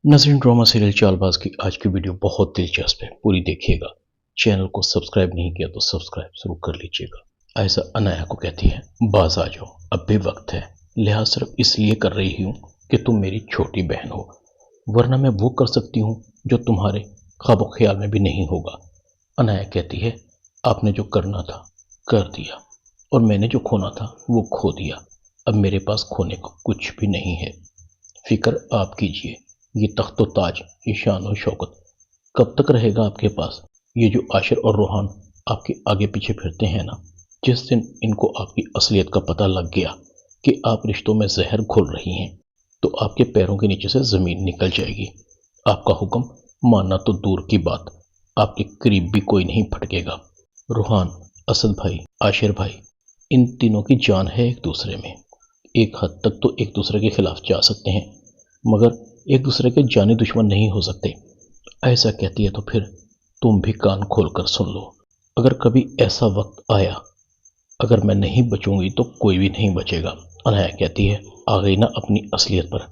नजरीन drama serial Chaalbaaz की आज की वीडियो बहुत दिलचस्प है, पूरी देखिएगा। चैनल को सब्सक्राइब नहीं किया तो सब्सक्राइब जरूर कर लीजिएगा। ऐसा अनाया को कहती है, बाज आ जाओ, अब भी वक्त है। लिहाज सिर्फ इसलिए कर रही हूँ कि तुम मेरी छोटी बहन हो, वरना मैं वो कर सकती हूँ जो तुम्हारे ख्वाब ख्याल में भी नहीं होगा। अनाया कहती है, आपने जो करना था कर दिया, और मैंने जो खोना था वो खो दिया। अब मेरे पास खोने को कुछ भी नहीं है। फिक्र आप कीजिए, ये तख्तो ताज, ये शान और शौकत कब तक रहेगा आपके पास। ये जो आशिर और रूहान आपके आगे पीछे फिरते हैं ना, जिस दिन इनको आपकी असलियत का पता लग गया कि आप रिश्तों में जहर घोल रही हैं, तो आपके पैरों के नीचे से जमीन निकल जाएगी। आपका हुक्म मानना तो दूर की बात, आपके करीब भी कोई नहीं फटकेगा। रूहान, असद भाई, आशिर भाई, इन तीनों की जान है एक दूसरे में। एक हद तक तो एक दूसरे के खिलाफ जा सकते हैं, मगर एक दूसरे के जानी दुश्मन नहीं हो सकते। ऐसा कहती है तो फिर तुम भी कान खोलकर सुन लो। अगर कभी ऐसा वक्त आया, अगर मैं नहीं बचूंगी तो कोई भी नहीं बचेगा। अनाया कहती है, आ गई ना अपनी असलियत पर।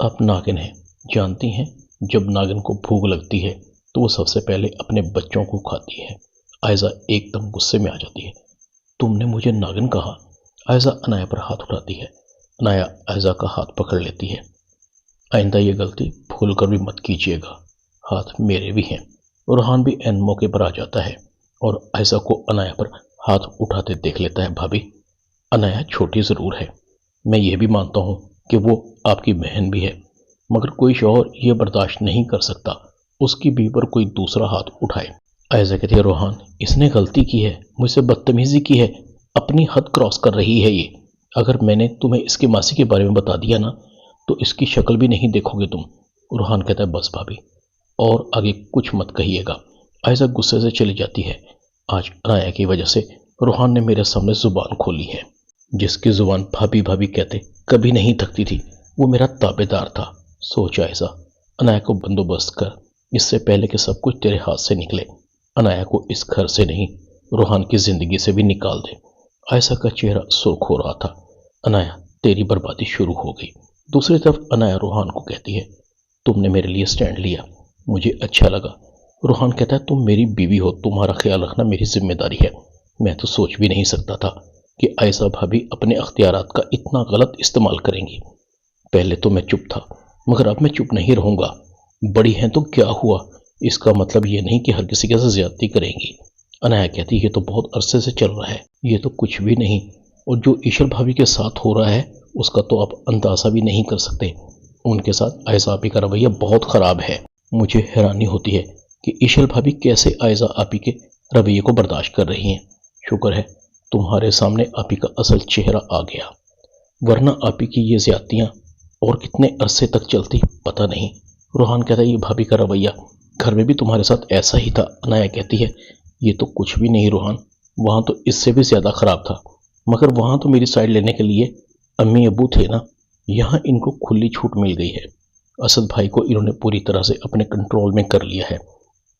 आप नागिन हैं, जानती हैं, जब नागिन को भूख लगती है तो वो सबसे पहले अपने बच्चों को खाती है। आयजा एकदम गुस्से में आ जाती है, तुमने मुझे नागिन कहा। आयजा अनाया पर हाथ उठाती है। अनाया आयजा का हाथ पकड़ लेती है। आइंदा ये गलती भूल कर भी मत कीजिएगा, हाथ मेरे भी हैं। रूहान भी एन मौके पर आ जाता है और आयजा को अनाया पर हाथ उठाते देख लेता है। भाभी, अनाया छोटी ज़रूर है, मैं ये भी मानता हूँ कि वो आपकी बहन भी है, मगर कोई शौहर ये बर्दाश्त नहीं कर सकता उसकी बीवी पर कोई दूसरा हाथ उठाए। आयजा कहती है, रूहान, इसने गलती की है, मुझसे बदतमीजी की है, अपनी हद क्रॉस कर रही है ये। अगर मैंने तुम्हें इसकी मासी के बारे में बता दिया ना, तो इसकी शक्ल भी नहीं देखोगे तुम। रूहान कहता है, बस भाभी, और आगे कुछ मत कहिएगा। आयजा गुस्से से चली जाती है। आज अनाया की वजह से रूहान ने मेरे सामने जुबान खोली है। जिसकी जुबान भाभी भाभी कहते कभी नहीं थकती थी, वो मेरा ताबेदार था। सोच आयजा, अनाया को बंदोबस्त कर, इससे पहले कि सब कुछ तेरे हाथ से निकले। अनाया को इस घर से नहीं, रूहान की जिंदगी से भी निकाल दे। आयशा का चेहरा सुर्ख हो रहा था। अनाया, तेरी बर्बादी शुरू हो गई। दूसरी तरफ अनाया रूहान को कहती है, तुमने मेरे लिए स्टैंड लिया, मुझे अच्छा लगा। रूहान कहता है, तुम मेरी बीवी हो, तुम्हारा ख्याल रखना मेरी जिम्मेदारी है। मैं तो सोच भी नहीं सकता था कि आयशा भाभी अपने अख्तियारात का इतना गलत इस्तेमाल करेंगी। पहले तो मैं चुप था, मगर अब मैं चुप नहीं रहूंगा। बड़ी हैं तो क्या हुआ, इसका मतलब ये नहीं कि हर किसी के साथ ज्यादती करेंगी। अनाया कहती है, ये तो बहुत अरसे से चल रहा है, ये तो कुछ भी नहीं, और जो ईशर भाभी के साथ हो रहा है उसका तो आप अंदाजा भी नहीं कर सकते। उनके साथ आयशा आपी का रवैया बहुत ख़राब है। मुझे हैरानी होती है कि ईशर भाभी कैसे आयशा आपी के रवैये को बर्दाश्त कर रही हैं। शुक्र है तुम्हारे सामने आपी का असल चेहरा आ गया, वरना आपी की ये ज्यादतियाँ और कितने अरसे तक चलती पता नहीं। रूहान कहता है, ये भाभी का रवैया घर में भी तुम्हारे साथ ऐसा ही था। अनाया कहती है, ये तो कुछ भी नहीं रूहान, वहाँ तो इससे भी ज़्यादा ख़राब था, मगर वहाँ तो मेरी साइड लेने के लिए अम्मी अबू थे ना, यहाँ इनको खुली छूट मिल गई है। असद भाई को इन्होंने पूरी तरह से अपने कंट्रोल में कर लिया है।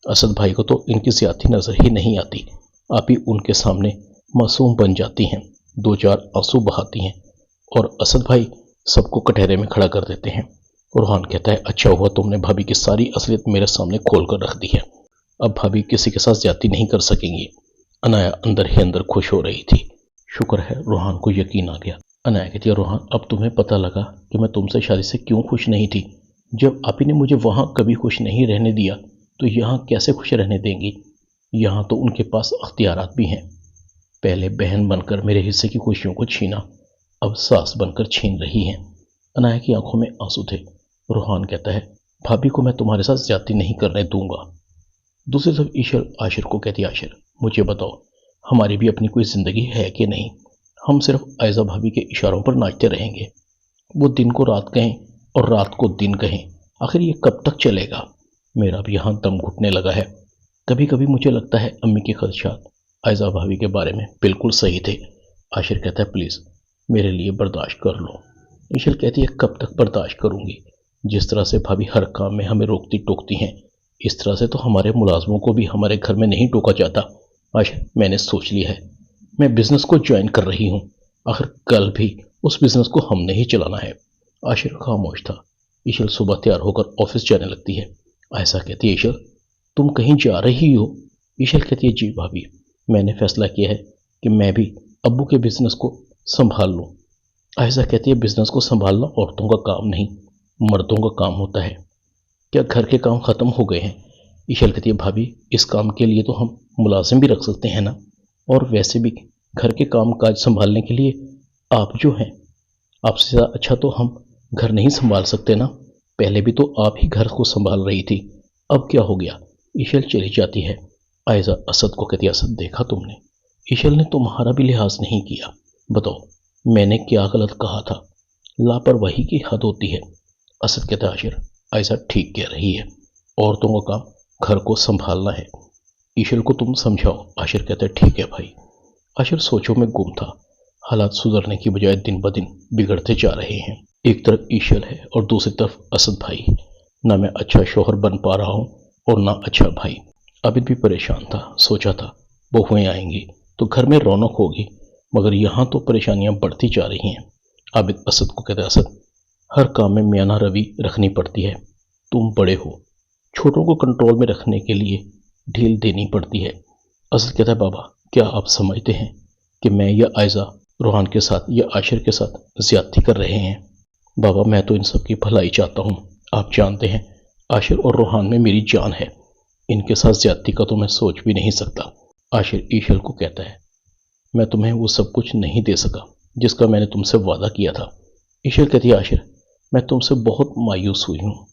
असद भाई को तो इनकी ज्यादती नज़र ही नहीं आती। आप ही उनके सामने मासूम बन जाती हैं, दो चार आंसू बहाती हैं और असद भाई सबको कटहरे में खड़ा कर देते हैं। रूहान कहता है, अच्छा हुआ तुमने भाभी की सारी असलियत मेरे सामने खोल कर रख दी है, अब भाभी किसी के साथ ज्यादती नहीं कर सकेंगी। अनाया अंदर ही अंदर खुश हो रही थी। शुक्र है रूहान को यकीन आ गया। अनाया कहती है, रूहान, अब तुम्हें पता लगा कि मैं तुमसे शादी से क्यों खुश नहीं थी। जब आप ही ने मुझे वहाँ कभी खुश नहीं रहने दिया, तो यहाँ कैसे खुश रहने देंगी। यहाँ तो उनके पास अख्तियारात भी हैं। पहले बहन बनकर मेरे हिस्से की खुशियों को छीना, अब सास बनकर छीन रही हैं। अनाया की आंखों में आंसू थे। रूहान कहता है, भाभी को मैं तुम्हारे साथ ज्यादती नहीं करने दूंगा। दूसरी तरफ ईशर आशिर को कहती है, आशिर, मुझे बताओ, हमारी भी अपनी कोई जिंदगी है कि नहीं। हम सिर्फ आयजा भाभी के इशारों पर नाचते रहेंगे। वो दिन को रात कहें और रात को दिन कहें, आखिर ये कब तक चलेगा। मेरा भी यहाँ दम घुटने लगा है। कभी कभी मुझे लगता है अम्मी के खदशात आयजा भाभी के बारे में बिल्कुल सही थे। आशिर कहता है, प्लीज़ मेरे लिए बर्दाश्त कर लो। ईशर कहती है, कब तक बर्दाश्त करूंगी। जिस तरह से भाभी हर काम में हमें रोकती टोकती हैं, इस तरह से तो हमारे मुलाजमों को भी हमारे घर में नहीं टोका जाता। आशिर, मैंने सोच लिया है, मैं बिजनेस को ज्वाइन कर रही हूँ। आखिर कल भी उस बिजनेस को हमने ही चलाना है। आशिर खामोश था। ईशल सुबह तैयार होकर ऑफिस जाने लगती है। आयशा कहती है, ईशल तुम कहीं जा रही हो? ईशल कहती है, जी भाभी, मैंने फैसला किया है कि मैं भी अब्बू के बिजनेस को संभाल लूँ। आयशा कहती है, बिजनेस को संभालना औरतों का काम नहीं, मर्दों का काम होता है। क्या घर के काम खत्म हो गए हैं? ईशल कहती है, भाभी इस काम के लिए तो हम मुलाजिम भी रख सकते हैं ना, और वैसे भी घर के काम काज संभालने के लिए आप जो हैं, आपसे ज़्यादा अच्छा तो हम घर नहीं संभाल सकते ना। पहले भी तो आप ही घर को संभाल रही थी, अब क्या हो गया? ईशल चली जाती है। आयशा असद को कहती है, असद देखा तुमने, ईशल ने तुम्हारा भी लिहाज नहीं किया। बताओ मैंने क्या गलत कहा था? लापरवाही की हद होती है। असद कहता है, आशिर आयशा ठीक कह रही है, औरतों का काम घर को संभालना है। ईशल को तुम समझाओ। आशिर कहता है, ठीक है भाई। आशिर सोचों में गुम था। हालात सुधरने की बजाय दिन ब दिन बिगड़ते जा रहे हैं। एक तरफ ईशल है और दूसरी तरफ असद भाई। ना मैं अच्छा शौहर बन पा रहा हूँ और ना अच्छा भाई। आबिद भी परेशान था। सोचा था बहुएं आएंगी तो घर में रौनक होगी, मगर यहाँ तो परेशानियां बढ़ती जा रही हैं। आबिद असद को कहता है, असद हर काम में मियाना रवि रखनी पड़ती है। तुम बड़े हो, छोटों को कंट्रोल में रखने के लिए ढील देनी पड़ती है। असद कहता है, बाबा क्या आप समझते हैं कि मैं या आयशा रोहान के साथ या आशिर के साथ ज्यादती कर रहे हैं? बाबा मैं तो इन सब की भलाई चाहता हूँ। आप जानते हैं आशिर और रोहान में मेरी जान है, इनके साथ ज्यादती का तो मैं सोच भी नहीं सकता। आशिर ईशल को कहता है, मैं तुम्हें वो सब कुछ नहीं दे सका जिसका मैंने तुमसे वादा किया था। ईशल कहती है, आशिर मैं तुमसे बहुत मायूस हुई हूँ।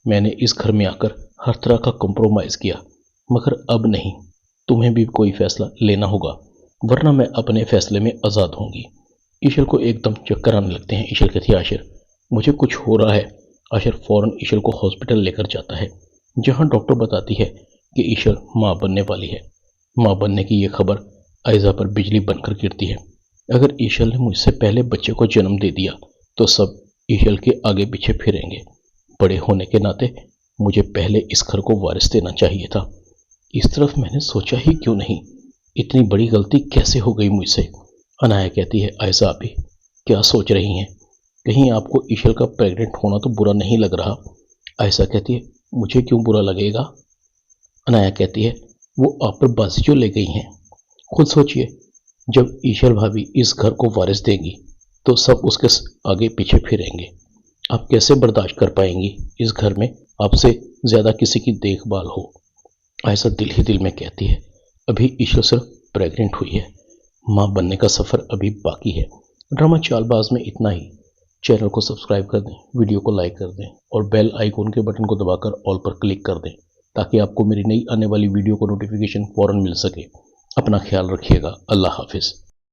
मैंने इस घर में आकर हर तरह का कॉम्प्रोमाइज़ किया, मगर अब नहीं, तुम्हें भी कोई फैसला लेना होगा, वरना मैं अपने फैसले में आज़ाद होंगी। ईशल को एकदम चक्कर आने लगते हैं। ईशल कहती है, आशिर मुझे कुछ हो रहा है। आशिर फौरन ईशल को हॉस्पिटल लेकर जाता है, जहाँ डॉक्टर बताती है कि ईशल माँ बनने वाली है। माँ बनने की ये खबर आयशा पर बिजली बनकर गिरती है। अगर ईशल ने मुझसे पहले बच्चे को जन्म दे दिया तो सब ईशल के आगे पीछे फिरेंगे। बड़े होने के नाते मुझे पहले इस घर को वारिस देना चाहिए था। इस तरफ मैंने सोचा ही क्यों नहीं? इतनी बड़ी गलती कैसे हो गई मुझसे? अनाया कहती है, आयशा आप ही क्या सोच रही हैं? कहीं आपको ईशल का प्रेग्नेंट होना तो बुरा नहीं लग रहा? आयशा कहती है, मुझे क्यों बुरा लगेगा? अनाया कहती है, वो आप पर बाजी जो ले गई हैं। खुद सोचिए, जब ईशल भाभी इस घर को वारिस देंगी तो सब उसके आगे पीछे फिरेंगे। आप कैसे बर्दाश्त कर पाएंगी इस घर में आपसे ज्यादा किसी की देखभाल हो? आयशा दिल ही दिल में कहती है, अभी ईशल सिर्फ प्रेग्नेंट हुई है, माँ बनने का सफ़र अभी बाकी है। ड्रामा चालबाज में इतना ही। चैनल को सब्सक्राइब कर दें, वीडियो को लाइक कर दें और बेल आइकॉन के बटन को दबाकर ऑल पर क्लिक कर दें, ताकि आपको मेरी नई आने वाली वीडियो को नोटिफिकेशन फ़ौरन मिल सके। अपना ख्याल रखिएगा। अल्लाह हाफिज़।